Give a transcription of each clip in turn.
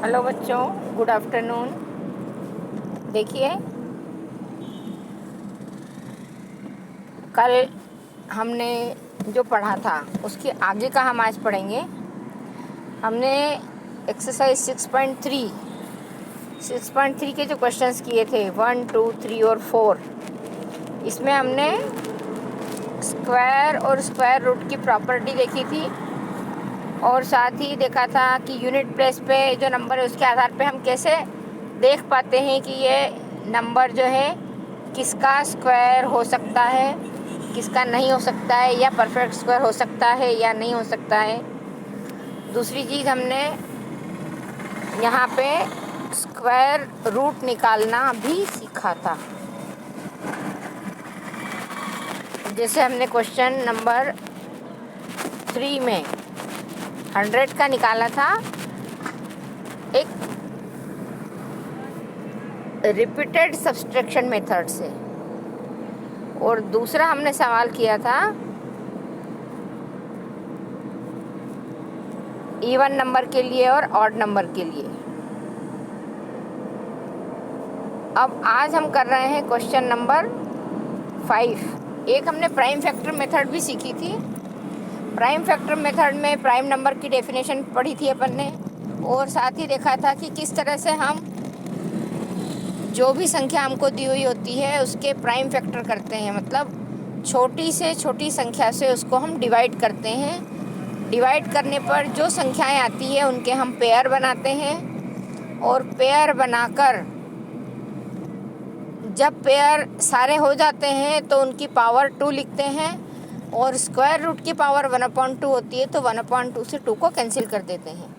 Hello बच्चों, good afternoon. देखिए, कल हमने जो पढ़ा था उसके आगे का हम आज पढ़ेंगे। हमने एक्सरसाइज 6.3 के जो क्वेश्चंस किए थे 1, 2, 3 और 4, इसमें हमने स्क्वायर और स्क्वायर रूट की प्रॉपर्टी देखी थी और साथ ही देखा था कि यूनिट प्लेस पे जो नंबर है उसके आधार पे हम कैसे देख पाते हैं कि ये नंबर जो है किसका स्क्वायर हो सकता है, किसका नहीं हो सकता है, या परफेक्ट स्क्वायर हो सकता है या नहीं हो सकता है। दूसरी चीज़ हमने यहाँ पे स्क्वायर रूट निकालना भी सीखा था। जैसे हमने क्वेश्चन नंबर 3 में 100 का निकाला था एक रिपीटेड सब्सट्रैक्शन मेथड से, और दूसरा हमने सवाल किया था इवन नंबर के लिए और ऑड नंबर के लिए। अब आज हम कर रहे हैं क्वेश्चन नंबर 5। एक हमने प्राइम फैक्टर मेथड भी सीखी थी। प्राइम फैक्टर मेथड में प्राइम नंबर की डेफिनेशन पढ़ी थी अपन ने, और साथ ही देखा था कि किस तरह से हम जो भी संख्या हमको दी हुई होती है उसके प्राइम फैक्टर करते हैं, मतलब छोटी से छोटी संख्या से उसको हम डिवाइड करते हैं। डिवाइड करने पर जो संख्याएं आती है उनके हम पेयर बनाते हैं, और पेयर बनाकर जब पेयर सारे हो जाते हैं तो उनकी पावर 2 लिखते हैं, और स्क्वायर रूट की पावर 1/2 होती है तो 1/2 से 2 को कैंसिल कर देते हैं।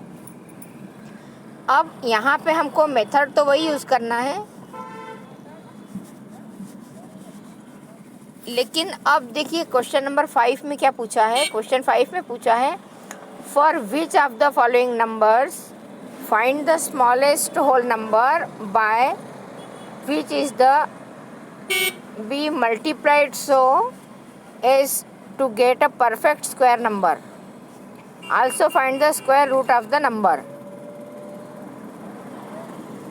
अब यहाँ पे हमको मेथड तो वही यूज़ करना है, लेकिन अब देखिए क्वेश्चन नंबर 5 में क्या पूछा है। क्वेश्चन 5 में पूछा है for which of the following numbers find the smallest whole number by which is the be multiplied so as to get a perfect square number, also find the square root of the number.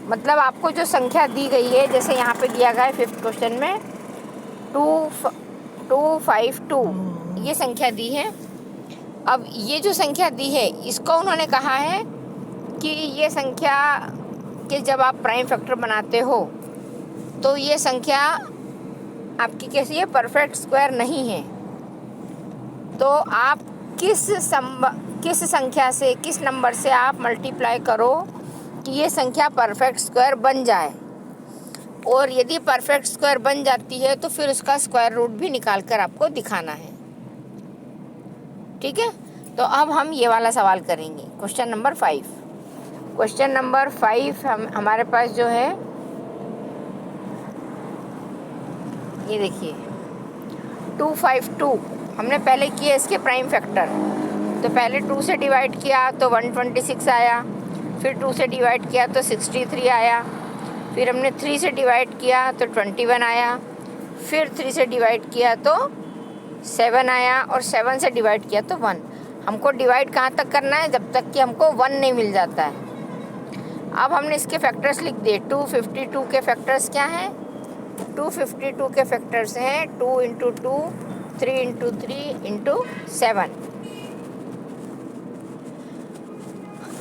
मतलब आपको जो संख्या दी गई है, जैसे यहाँ पे दिया गया है 5th क्वेश्चन में 252 ये संख्या दी है। अब ये जो संख्या दी है इसको उन्होंने कहा है कि ये संख्या के जब आप प्राइम फैक्टर बनाते हो तो ये संख्या आपकी कैसी है, परफेक्ट स्क्वायर नहीं है। तो आप किस संख्या से, किस नंबर से आप मल्टीप्लाई करो कि ये संख्या परफेक्ट स्क्वायर बन जाए, और यदि परफेक्ट स्क्वायर बन जाती है तो फिर उसका स्क्वायर रूट भी निकाल कर आपको दिखाना है। ठीक है, तो अब हम ये वाला सवाल करेंगे क्वेश्चन नंबर 5। क्वेश्चन नंबर 5 हमारे पास जो है, ये देखिए 252 हमने पहले किया इसके प्राइम फैक्टर। तो पहले 2 से डिवाइड किया तो 126 आया, फिर 2 से डिवाइड किया तो 63 आया, फिर हमने 3 से डिवाइड किया तो 21 आया, फिर 3 से डिवाइड किया तो 7 आया, और 7 से डिवाइड किया तो 1। हमको डिवाइड कहाँ तक करना है, जब तक कि हमको 1 नहीं मिल जाता है। अब हमने इसके फैक्टर्स लिख दिए। 252 के फैक्टर्स क्या हैं? 252 के फैक्टर्स हैं 2 × 2, 3 × 3 × 7।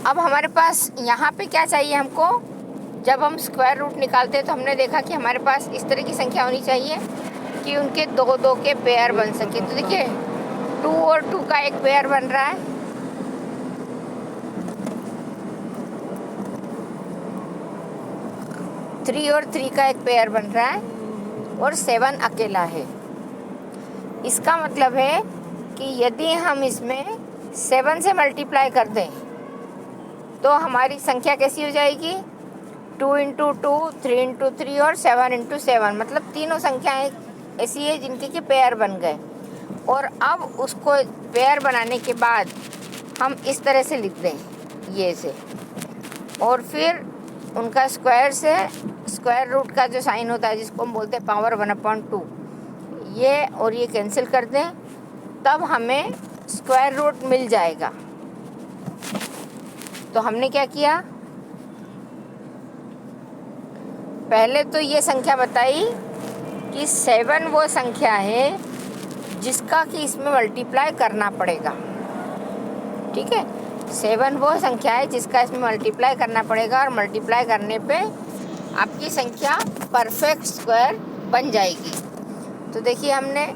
अब हमारे पास यहाँ पे क्या चाहिए हमको, जब हम स्क्वायर रूट निकालते हैं तो हमने देखा कि हमारे पास इस तरह की संख्या होनी चाहिए कि उनके 2 के पेयर बन सके। तो देखिए 2 और 2 का एक पेयर बन रहा है, 3 और 3 का एक पेयर बन रहा है, और 7 अकेला है। इसका मतलब है कि यदि हम इसमें 7 से मल्टीप्लाई कर दें तो हमारी संख्या कैसी हो जाएगी, 2 × 2, 3 × 3 और 7 × 7। मतलब तीनों संख्याएं ऐसी है जिनके के पेयर बन गए। और अब उसको पेयर बनाने के बाद हम इस तरह से लिख दें ये से, और फिर उनका स्क्वायर से स्क्वायर रूट का जो साइन होता है जिसको हम बोलते हैं पावर 1/2, ये और ये कैंसिल कर दें, तब हमें स्क्वायर रूट मिल जाएगा। तो हमने क्या किया, पहले तो ये संख्या बताई कि 7 वो संख्या है जिसका कि इसमें मल्टीप्लाई करना पड़ेगा। ठीक है, 7 वो संख्या है जिसका इसमें मल्टीप्लाई करना पड़ेगा और मल्टीप्लाई करने पे आपकी संख्या परफेक्ट स्क्वायर बन जाएगी। तो देखिए हमने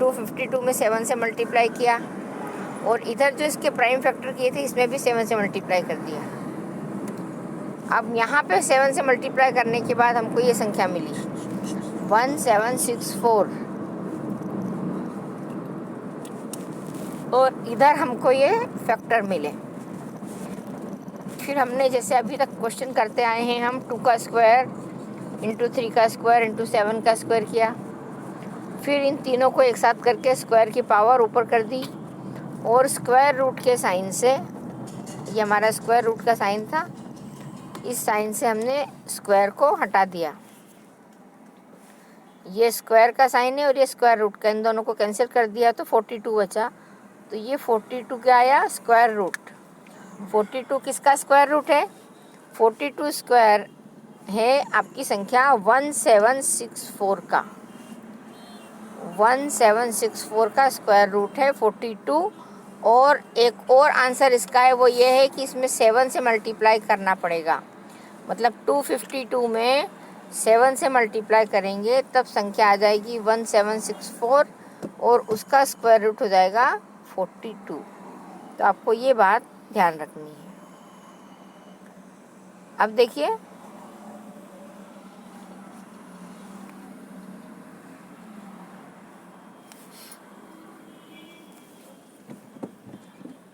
252 में 7 से मल्टीप्लाई किया और इधर जो इसके प्राइम फैक्टर किए थे इसमें भी 7 से मल्टीप्लाई कर दिया। अब यहाँ पे 7 से मल्टीप्लाई करने के बाद हमको ये संख्या मिली 1764 और इधर हमको ये फैक्टर मिले। फिर हमने जैसे अभी तक क्वेश्चन करते आए हैं, हम 2 का स्क्वायर इंटू 3 का स्क्वायर इंटू 7 का स्क्वायर किया। फिर इन तीनों को एक साथ करके स्क्वायर की पावर ऊपर कर दी और स्क्वायर रूट के साइन से, ये हमारा स्क्वायर रूट का साइन था, इस साइन से हमने स्क्वायर को हटा दिया। ये स्क्वायर का साइन है और ये स्क्वायर रूट का, इन दोनों को कैंसिल कर दिया तो 42 बचा। तो ये 42 क्या आया? Square root. 42 किसका स्क्वायर रूट है? 42 स्क्वायर है आपकी संख्या 1764 का। 1764 का स्क्वायर रूट है 42। और एक और आंसर इसका है, वो ये है कि इसमें 7 से मल्टीप्लाई करना पड़ेगा। मतलब 252 में 7 से मल्टीप्लाई करेंगे तब संख्या आ जाएगी 1764 और उसका स्क्वायर रूट हो जाएगा 42। तो आपको ये बात ध्यान रखनी है। अब देखिए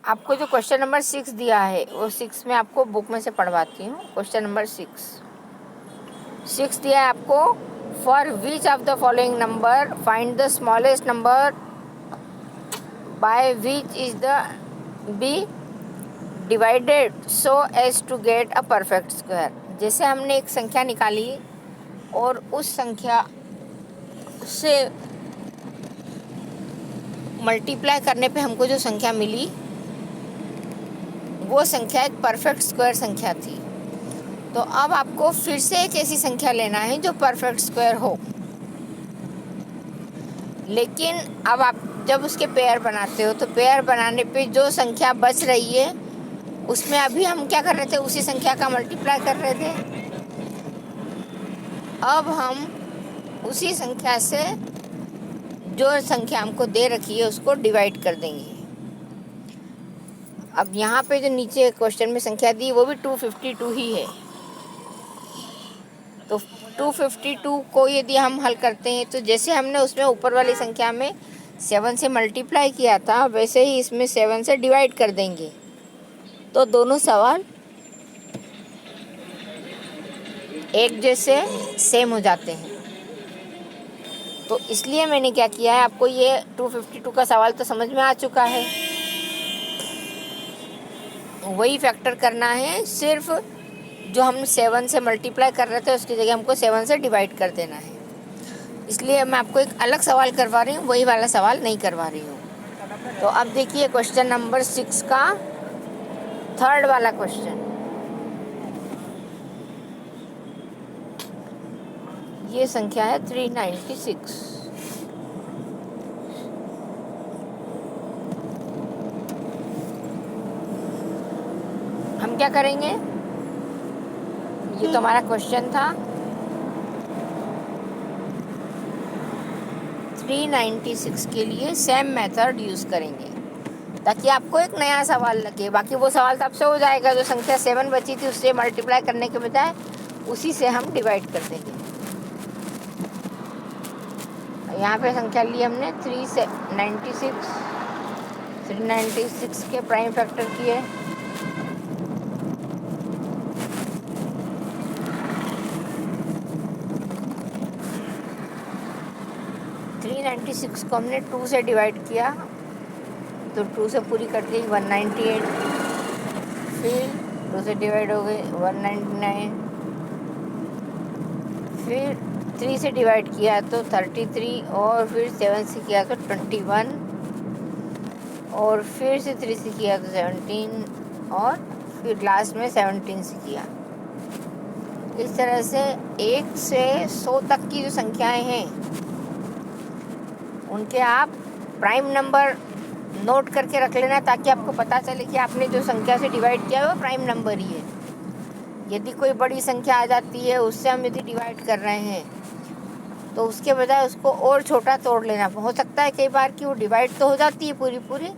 आपको जो क्वेश्चन नंबर 6 दिया है वो 6 में आपको बुक में से पढ़वाती हूँ। क्वेश्चन नंबर 6 दिया है आपको, for which of the following number find the smallest number by which is the be divided so as to get a perfect square. जैसे हमने एक संख्या निकाली और उस संख्या से मल्टीप्लाई करने पे हमको जो संख्या मिली वो संख्या एक परफेक्ट स्क्वायर संख्या थी। तो अब आपको फिर से एक ऐसी संख्या लेना है जो परफेक्ट स्क्वायर हो, लेकिन अब आप जब उसके पेयर बनाते हो तो पेयर बनाने पे जो संख्या बच रही है उसमें अभी हम क्या कर रहे थे? उसी संख्या का मल्टीप्लाई कर रहे थे। अब हम उसी संख्या से जो संख्या हमको दे रखी है उसको डिवाइड कर देंगे। अब यहाँ पे जो नीचे क्वेश्चन में संख्या दी वो भी 252 ही है। तो 252 को यदि हम हल करते हैं तो जैसे हमने उसमें ऊपर वाली संख्या में 7 से मल्टीप्लाई किया था वैसे ही इसमें 7 से डिवाइड कर देंगे। तो दोनों सवाल एक जैसे सेम हो जाते हैं। तो इसलिए मैंने क्या किया है, आपको ये 252 का सवाल तो समझ में आ चुका है। वही फैक्टर करना है, सिर्फ जो हम 7 से मल्टीप्लाई कर रहे थे उसकी जगह हमको 7 से डिवाइड कर देना है। इसलिए मैं आपको एक अलग सवाल करवा रही हूँ, वही वाला सवाल नहीं करवा रही हूँ। तो अब देखिए क्वेश्चन नंबर 6 का थर्ड वाला क्वेश्चन। ये संख्या है 396। हम क्या करेंगे, ये तो हमारा क्वेश्चन था। 396 के लिए सेम मेथड यूज़ करेंगे ताकि आपको एक नया सवाल लगे। बाकी वो सवाल तो आपसे हो जाएगा, जो संख्या 7 बची थी उससे मल्टीप्लाई करने के बजाय उसी से हम डिवाइड कर देंगे। यहाँ पे संख्या ली हमने 396 के प्राइम फैक्टर किए। को हमने 2 से डिवाइड किया तो 2 से पूरी कट गई 198। फिर 2 से डिवाइड हो गई 199। फिर 3 से डिवाइड किया तो 33 और फिर 7 से किया तो 21 और फिर से 3 से किया तो 17 और फिर लास्ट में 17 से किया। इस तरह से 1 से 100 तक की जो संख्याएं हैं उनके आप प्राइम नंबर नोट करके रख लेना, ताकि आपको पता चले कि आपने जो संख्या से डिवाइड किया है वो प्राइम नंबर ही है। यदि कोई बड़ी संख्या आ जाती है, उससे हम यदि डिवाइड कर रहे हैं, तो उसके बजाय उसको और छोटा तोड़ लेना। हो सकता है कई बार कि वो डिवाइड तो हो जाती है पूरी पूरी,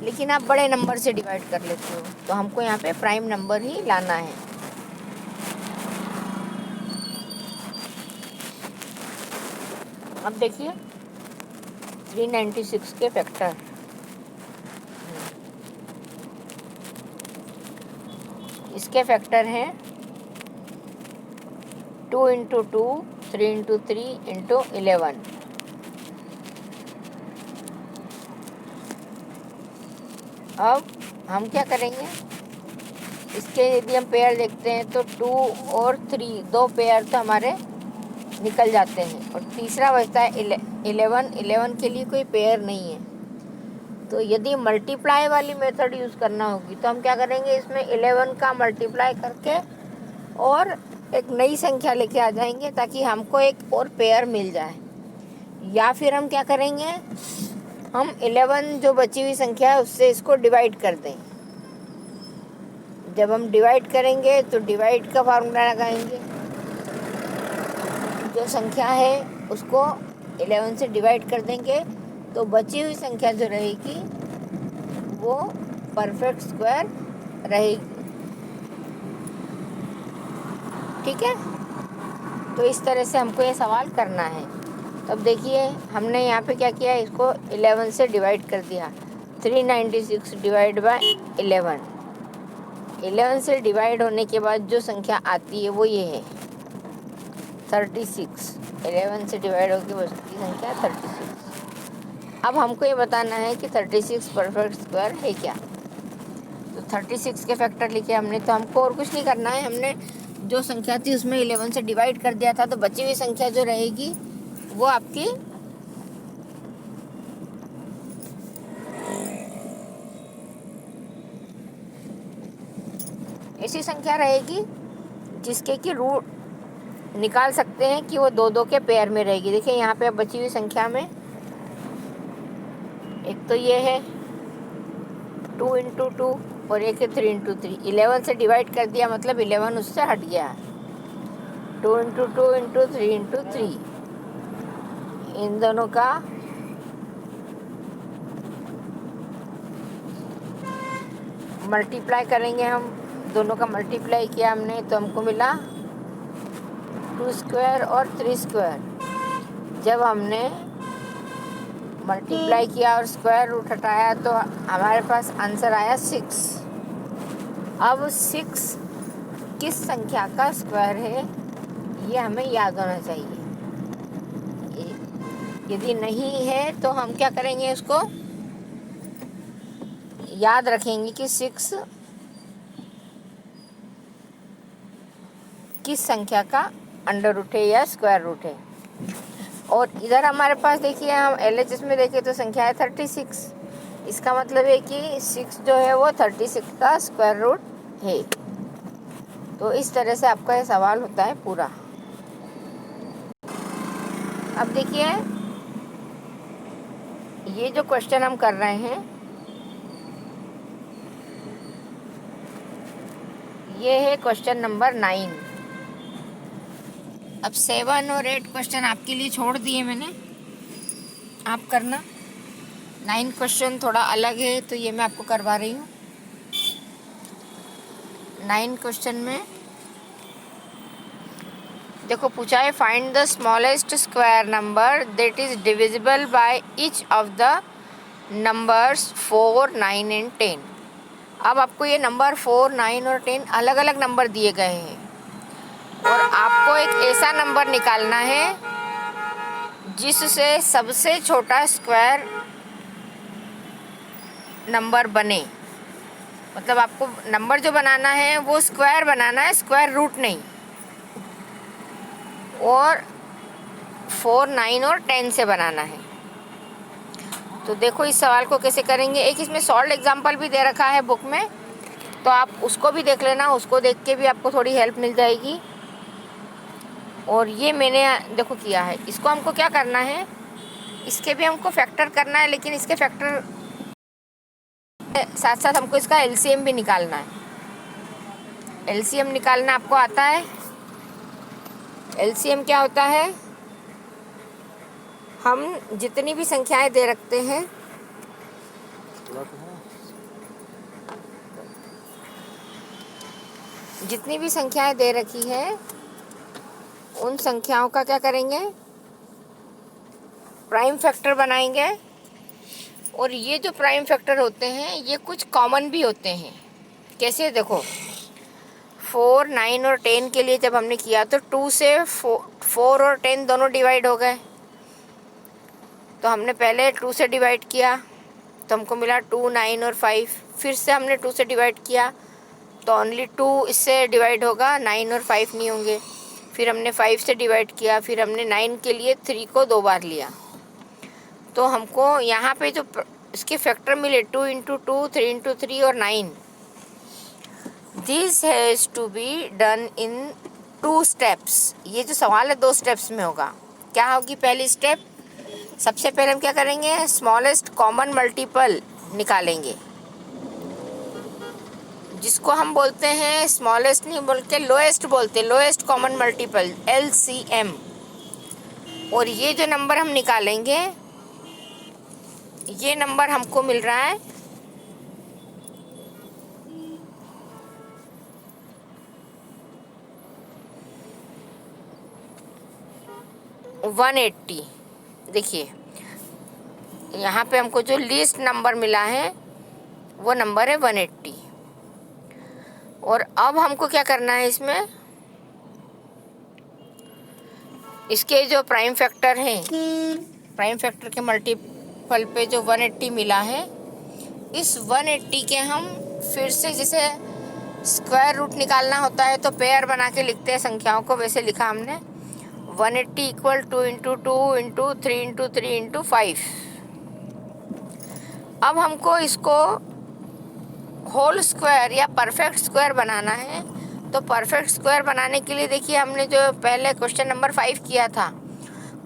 लेकिन आप बड़े नंबर से डिवाइड कर लेते हो, तो हमको यहाँ पे प्राइम नंबर ही लाना है। अब देखिए 396 के फैक्टर। इसके फैक्टर हैं 2 × 2, 3 × 3 × 11। अब हम क्या करेंगे, इसके यदि हम पेयर देखते हैं तो 2 और 3 दो पेयर तो हमारे निकल जाते हैं, और तीसरा बचता है 11। 11 के लिए कोई पेयर नहीं है। तो यदि मल्टीप्लाई वाली मेथड यूज़ करना होगी तो हम क्या करेंगे, इसमें 11 का मल्टीप्लाई करके और एक नई संख्या लेके आ जाएंगे, ताकि हमको एक और पेयर मिल जाए। या फिर हम क्या करेंगे, हम 11 जो बची हुई संख्या है उससे इसको डिवाइड कर दें। जब हम डिवाइड करेंगे तो डिवाइड का फार्मूला लगाएंगे। जो संख्या है उसको 11 से डिवाइड कर देंगे, तो बची हुई संख्या जो रहेगी वो परफेक्ट स्क्वायर रहेगी। ठीक है, तो इस तरह से हमको ये सवाल करना है। तो अब देखिए हमने यहाँ पे क्या किया, इसको 11 से डिवाइड कर दिया। 396 डिवाइड बाय 11। 11 से डिवाइड होने के बाद जो संख्या आती है वो ये है 36। 11 से डिवाइड होकर बचती संख्या 36। अब हमको ये बताना है कि 36 परफेक्ट स्क्वायर है क्या। तो 36 के फैक्टर लिखे हमने, तो हमको और कुछ नहीं करना है। हमने जो संख्या थी उसमें 11 से डिवाइड कर दिया था, तो बची हुई संख्या जो रहेगी वो आपकी ऐसी संख्या रहेगी जिसके कि रूट निकाल सकते हैं कि वो 2-2 के पेयर में रहेगी। देखिए यहाँ पे बची हुई संख्या में एक तो ये है 2 × 2 और एक है 3 × 3। 11 से डिवाइड कर दिया मतलब 11 उससे हट गया। 2 × 2 × 3 × 3, इन दोनों का मल्टीप्लाई करेंगे हम। दोनों का मल्टीप्लाई किया हमने तो हमको मिला 2 स्क्वायर और 3 स्क्वायर। जब हमने मल्टीप्लाई किया और स्क्वायर रूट हटाया तो हमारे पास आंसर आया 6। अब 6 किस संख्या का स्क्वायर है ये हमें याद होना चाहिए। यदि नहीं है तो हम क्या करेंगे, उसको याद रखेंगे कि 6 किस संख्या का अंडर रूट है या स्क्वायर रूट है। और इधर हमारे पास देखिए, हम LHS में देखें तो संख्या है 36। इसका मतलब है कि 6 जो है वो 36 का स्क्वायर रूट है। तो इस तरह से आपका ये सवाल होता है पूरा। अब देखिए ये जो क्वेश्चन हम कर रहे हैं ये है क्वेश्चन नंबर 9। अब 7 और 8 क्वेश्चन आपके लिए छोड़ दिए मैंने, आप करना। 9 क्वेश्चन थोड़ा अलग है तो ये मैं आपको करवा रही हूँ। 9 क्वेश्चन में देखो पूछा है, find the smallest square number that is divisible by each of the numbers 4, 9 and 10। अब आपको ये नंबर 4, 9 और 10 अलग अलग नंबर दिए गए हैं और आपको एक ऐसा नंबर निकालना है जिससे सबसे छोटा स्क्वायर नंबर बने। मतलब आपको नंबर जो बनाना है वो स्क्वायर बनाना है, स्क्वायर रूट नहीं। और 4, 9 और 10 से बनाना है। तो देखो इस सवाल को कैसे करेंगे। एक इसमें सॉल्व एग्जाम्पल भी दे रखा है बुक में, तो आप उसको भी देख लेना। उसको देख के भी आपको थोड़ी हेल्प मिल जाएगी। और ये मैंने देखो किया है। इसको हमको क्या करना है, इसके भी हमको फैक्टर करना है, लेकिन इसके फैक्टर साथ साथ हमको इसका एलसीएम भी निकालना है। एलसीएम निकालना आपको आता है? एलसीएम क्या होता है, हम जितनी भी संख्याएं दे रखते हैं, जितनी भी संख्याएं दे रखी है उन संख्याओं का क्या करेंगे, प्राइम फैक्टर बनाएंगे। और ये जो प्राइम फैक्टर होते हैं ये कुछ कॉमन भी होते हैं। कैसे, देखो 4, 9 और 10 के लिए जब हमने किया तो 2 से 4 और 10 दोनों डिवाइड हो गए। तो हमने पहले 2 से डिवाइड किया तो हमको मिला 2, 9 और 5। फिर से हमने 2 से डिवाइड किया तो ओनली 2 इससे डिवाइड होगा, 9 और 5 नहीं होंगे। फिर हमने 5 से डिवाइड किया, फिर हमने 9 के लिए 3 को 2 बार लिया। तो हमको यहाँ पे जो इसके फैक्टर मिले 2 × 2, 3 × 3 और 9, this has to be done in 2 steps. ये जो सवाल है 2 स्टेप्स में होगा। क्या होगी पहली स्टेप, सबसे पहले हम क्या करेंगे, स्मॉलेस्ट कॉमन मल्टीपल निकालेंगे, जिसको हम बोलते हैं, स्मॉलेस्ट नहीं बोल के लोएस्ट बोलते, लोएस्ट कॉमन मल्टीपल LCM। और ये जो नंबर हम निकालेंगे, ये नंबर हमको मिल रहा है 180। देखिए यहाँ पे हमको जो लीस्ट नंबर मिला है वो नंबर है 180। और अब हमको क्या करना है, इसमें इसके जो प्राइम फैक्टर हैं, प्राइम फैक्टर के मल्टीपल पे जो 180 मिला है, इस 180 के हम फिर से जैसे स्क्वायर रूट निकालना होता है तो पेयर बना के लिखते हैं संख्याओं को, वैसे लिखा हमने 180 = 2 × 2 × 3 × 3 × 5। अब हमको इसको होल स्क्वायर या परफेक्ट स्क्वायर बनाना है। तो परफेक्ट स्क्वायर बनाने के लिए देखिए, हमने जो पहले क्वेश्चन नंबर 5 किया था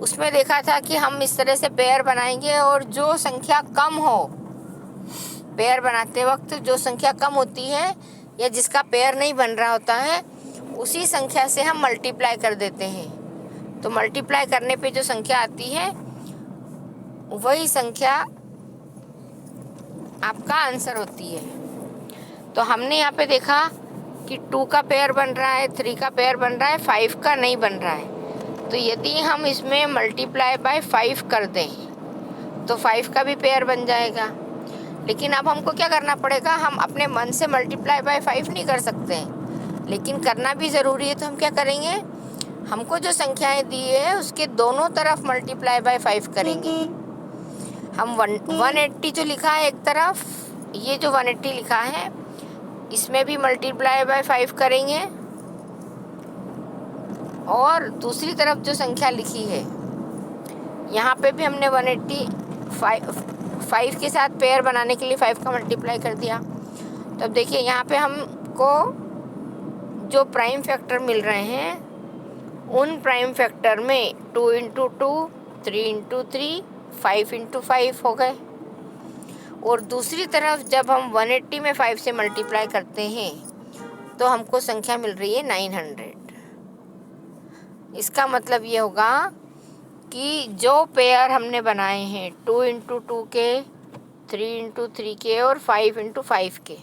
उसमें देखा था कि हम इस तरह से पेयर बनाएंगे, और जो संख्या कम हो, पेयर बनाते वक्त जो संख्या कम होती है या जिसका पेयर नहीं बन रहा होता है, उसी संख्या से हम मल्टीप्लाई कर देते हैं। तो मल्टीप्लाई करने पे जो संख्या आती है वही संख्या आपका आंसर होती है। तो हमने यहाँ पे देखा कि 2 का पेयर बन रहा है, 3 का पेयर बन रहा है, 5 का नहीं बन रहा है। तो यदि हम इसमें मल्टीप्लाई बाय 5 कर दें तो 5 का भी पेयर बन जाएगा। लेकिन अब हमको क्या करना पड़ेगा, हम अपने मन से मल्टीप्लाई बाय 5 नहीं कर सकते हैं, लेकिन करना भी ज़रूरी है। तो हम क्या करेंगे, हमको जो संख्याएं दी है उसके दोनों तरफ मल्टीप्लाई बाय 5 करेंगे। हम 180 जो लिखा है एक तरफ, ये जो 180 लिखा है इसमें भी मल्टीप्लाई बाय 5 करेंगे, और दूसरी तरफ जो संख्या लिखी है यहाँ पे भी हमने 185 के साथ पेयर बनाने के लिए 5 का मल्टीप्लाई कर दिया। तो अब देखिए यहाँ पे हमको जो प्राइम फैक्टर मिल रहे हैं, उन प्राइम फैक्टर में 2 × 2, 3 × 3, 5 × 5 हो गए। और दूसरी तरफ जब हम 180 में 5 से मल्टीप्लाई करते हैं तो हमको संख्या मिल रही है 900। इसका मतलब ये होगा कि जो पेयर हमने बनाए हैं 2 × 2 के, 3 × 3 के और 5 × 5 के,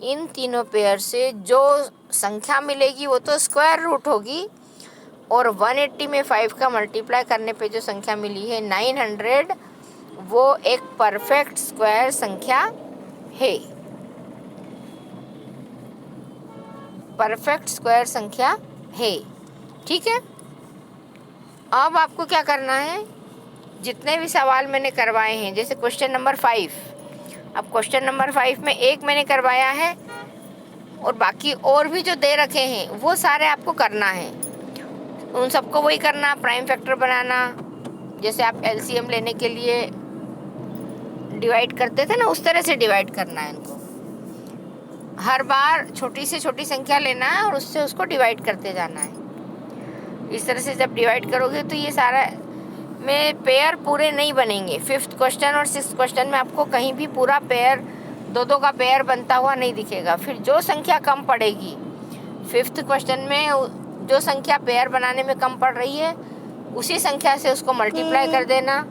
इन तीनों पेयर से जो संख्या मिलेगी वो तो स्क्वायर रूट होगी, और 180 में 5 का मल्टीप्लाई करने पे जो संख्या मिली है 900, वो एक परफेक्ट स्क्वायर संख्या है, परफेक्ट स्क्वायर संख्या है। ठीक है, अब आपको क्या करना है, जितने भी सवाल मैंने करवाए हैं, जैसे क्वेश्चन नंबर 5, अब क्वेश्चन नंबर 5 में एक मैंने करवाया है और बाकी और भी जो दे रखे हैं वो सारे आपको करना है। उन सबको वही करना, प्राइम फैक्टर बनाना, जैसे आप LCM लेने के लिए डिवाइड करते थे ना, उस तरह से डिवाइड करना है इनको। हर बार छोटी से छोटी संख्या लेना है और उससे उसको डिवाइड करते जाना है। इस तरह से जब डिवाइड करोगे तो ये सारा में पेयर पूरे नहीं बनेंगे। 5th क्वेश्चन और 6th क्वेश्चन में आपको कहीं भी पूरा पेयर, दो दो का पेयर बनता हुआ नहीं दिखेगा। फिर जो संख्या कम पड़ेगी 5th क्वेश्चन में, जो संख्या पेयर बनाने में कम पड़ रही है उसी संख्या से उसको मल्टीप्लाई कर देना,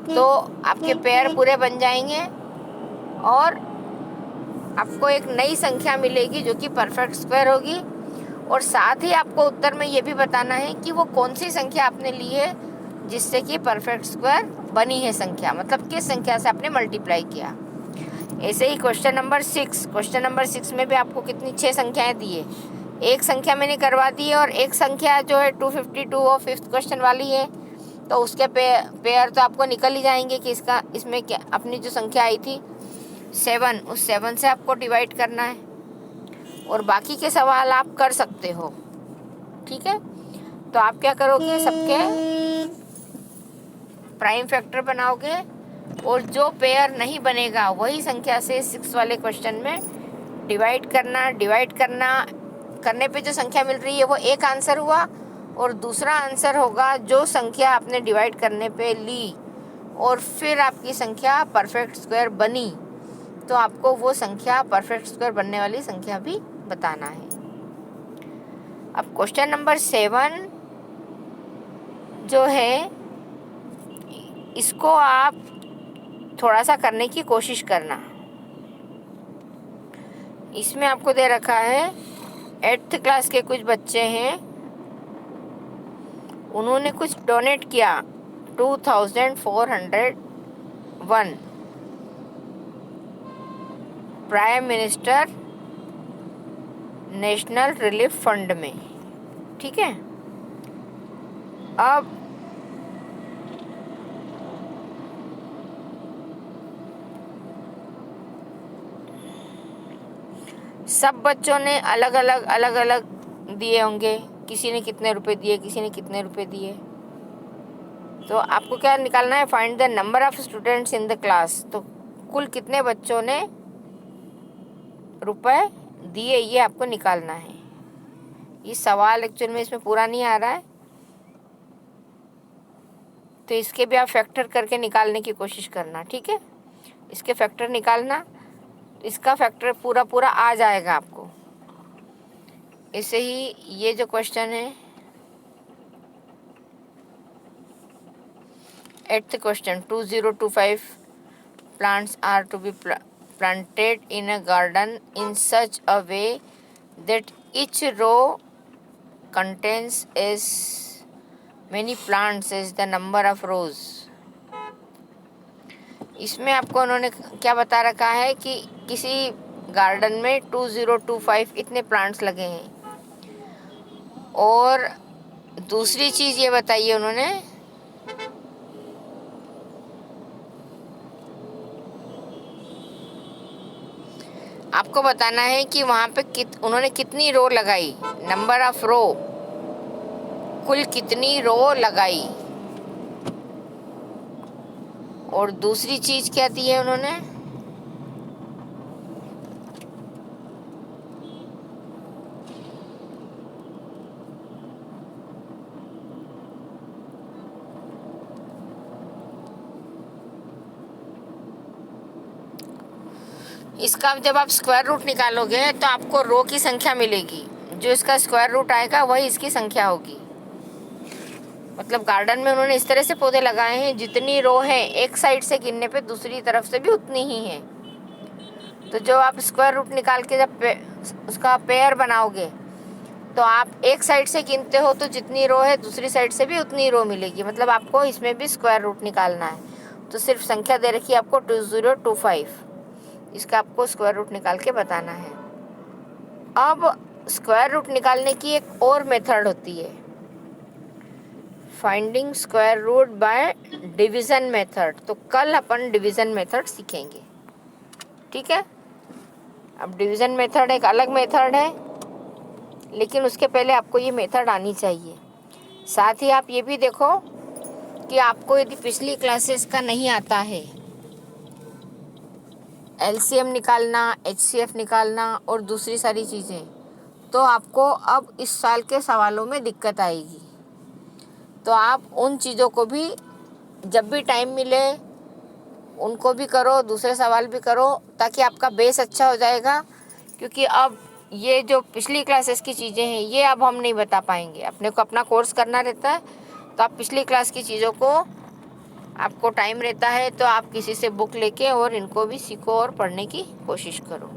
तो आपके पेयर पूरे बन जाएंगे और आपको एक नई संख्या मिलेगी जो कि परफेक्ट स्क्वायर होगी। और साथ ही आपको उत्तर में ये भी बताना है कि वो कौन सी संख्या आपने ली है जिससे कि परफेक्ट स्क्वायर बनी है संख्या, मतलब किस संख्या से आपने मल्टीप्लाई किया। ऐसे ही क्वेश्चन नंबर 6 में भी आपको कितनी 6 संख्याएं दी है। एक संख्या मैंने करवा दी है और एक संख्या जो है 252 और 5th क्वेश्चन वाली है, तो उसके पेयर तो आपको निकल ही जाएंगे कि इसमें क्या अपनी जो संख्या आई थी 7, उस 7 से आपको डिवाइड करना है। और बाकी के सवाल आप कर सकते हो, ठीक है। तो आप क्या करोगे, सबके प्राइम फैक्टर बनाओगे और जो पेयर नहीं बनेगा वही संख्या से 6 वाले क्वेश्चन में डिवाइड करने पे जो संख्या मिल रही है वो एक आंसर हुआ, और दूसरा आंसर होगा जो संख्या आपने डिवाइड करने पे ली और फिर आपकी संख्या परफेक्ट स्क्वायर बनी, तो आपको वो संख्या परफेक्ट स्क्वायर बनने वाली संख्या भी बताना है। अब क्वेश्चन नंबर 7 जो है, इसको आप थोड़ा सा करने की कोशिश करना। इसमें आपको दे रखा है 8th क्लास के कुछ बच्चे हैं, उन्होंने कुछ डोनेट किया 2401 prime minister national relief fund में, ठीक है। अब सब बच्चों ने अलग अलग दिए होंगे, किसी ने कितने रुपए दिए, किसी ने कितने रुपए दिए। तो आपको क्या निकालना है, find the number of students in the class. तो कुल कितने बच्चों ने रुपए दिए ये आपको निकालना है। ये सवाल एक्चुअल में इसमें पूरा नहीं आ रहा है, तो इसके भी आप फैक्टर करके निकालने की कोशिश करना, ठीक है। इसके फैक्टर निकालना, इसका फैक्टर पूरा आ जाएगा आपको। ऐसे ही ये जो क्वेश्चन है 8th question, 2025 plants are to be planted in a garden in such a way that each row contains as many plants as the number of rows। इसमें आपको उन्होंने क्या बता रखा है कि किसी गार्डन में 2025 इतने प्लांट्स लगे हैं, और दूसरी चीज़ ये बताइए उन्होंने आपको बताना है कि वहाँ पे उन्होंने कितनी रो लगाई, नंबर ऑफ रो, कुल कितनी रो लगाई। और दूसरी चीज़ क्या दी है उन्होंने, इसका जब आप स्क्वायर रूट निकालोगे तो आपको रो की संख्या मिलेगी, जो इसका स्क्वायर रूट आएगा वही इसकी संख्या होगी। मतलब गार्डन में उन्होंने इस तरह से पौधे लगाए हैं, जितनी रो है एक साइड से गिनने पे दूसरी तरफ से भी उतनी ही है। तो जो आप स्क्वायर रूट निकाल के जब उसका पेयर बनाओगे तो आप एक साइड से गिनते हो तो जितनी रो है दूसरी साइड से भी उतनी रो मिलेगी। मतलब आपको इसमें भी स्क्वायर रूट निकालना है। तो सिर्फ संख्या दे रखी है आपको 2025, इसका आपको स्क्वायर रूट निकाल के बताना है। अब स्क्वायर रूट निकालने की एक और मेथड होती है, finding square root by division method. तो कल अपन डिवीज़न मेथड सीखेंगे, ठीक है। अब डिवीज़न मेथड एक अलग मेथड है, लेकिन उसके पहले आपको ये मेथड आनी चाहिए। साथ ही आप ये भी देखो कि आपको यदि पिछली क्लासेस का नहीं आता है, LCM निकालना, HCF निकालना और दूसरी सारी चीज़ें, तो आपको अब इस साल के सवालों में दिक्कत आएगी। तो आप उन चीज़ों को भी जब भी टाइम मिले उनको भी करो, दूसरे सवाल भी करो, ताकि आपका बेस अच्छा हो जाएगा। क्योंकि अब ये जो पिछली क्लासेस की चीज़ें हैं ये अब हम नहीं बता पाएंगे, अपने को अपना कोर्स करना रहता है। तो आप पिछली क्लास की चीज़ों को, आपको टाइम रहता है तो आप किसी से बुक लेके और इनको भी सीखो और पढ़ने की कोशिश करो।